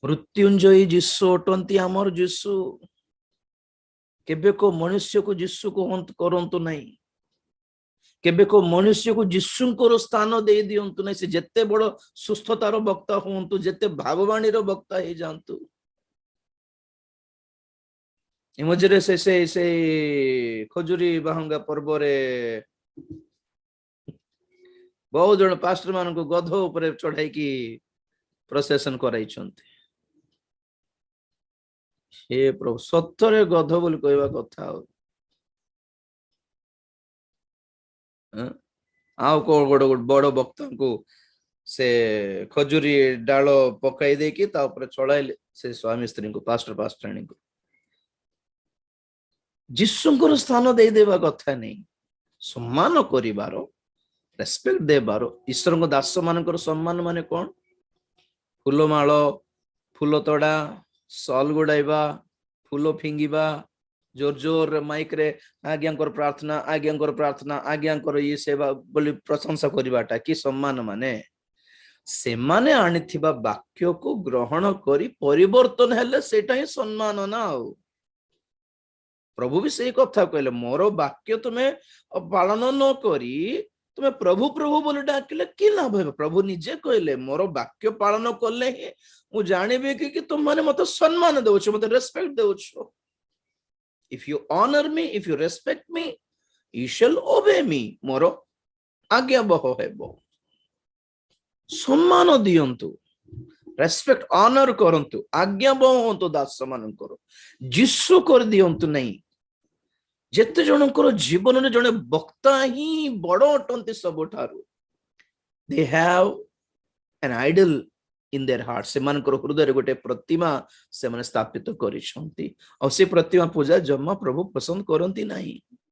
मृत्युंजयी जीशु अटंती आमर जीशु केबे को मनुष्य को जीशु को करंतु नहीं केबे को मनुष्य को जीशुंकर स्थान दे दियंतु नहीं से जेते बड़ सुस्थतार वक्ता हुंतु जेते भाववाणीर वक्ता हे जानतु मझे से खजुरी बाहंगा पर्व रे बहुत जन पास्टर मान को गध ऊपर चढ़ाई की प्रोसेसन कराई हे प्रभु सत्तरे गध बोली कहवा कथा आउ को गोड़ बड़ वक्ता को से खजुरी डाल पकाई दे कि चढ़ाइले से स्वामी स्त्री को पास्टर पास्टराणी को जीशुंकर स्थान दे देवा कथा नहीं सम्मान करिवार रेस्पेक्ट देबार ईश्वर को दास मानकर सम्मान माने कौन फूलमाल फूल तड़ा सॉल गुड़ाइबा फूल फिंगिबा जोर जोर माइक रे आज्ञाकर प्रार्थना आज्ञाकर ये सेवा बोली प्रशंसा करिबाटा कि सम्मान माने से माने आनिथिबा वाक्य को ग्रहण करी परिवर्तन हेले सेटा ही सम्मान ना हो प्रभु भी से कथा कहले मोर वाक्य तुम्हें पालन न करी तुम्हें प्रभु प्रभु बोली डाकिले कि लाभ है प्रभु निजे कहले मोर वाक्य पालन कले ही मु जानिबे कि तुम माने मते सम्मान देउछ मते रेस्पेक्ट देउछ if you honour me if you respect me you shall obey me मोर आज्ञा बह हेबो सम्मान दियंतु रेस्पेक्ट ऑनर करंतु आज्ञा बह होंतु दास मानकर जीशु कर दियंतु नहीं जेते जनकर जीवन में जने वक्ता ही बड़ अटंती सबठारु they have an idol in their heart से मानकर हृदय रे गोटे प्रतिमा से माने स्थापित करिसंती और से प्रतिमा पूजा जम्मा प्रभु पसंद करंती नहीं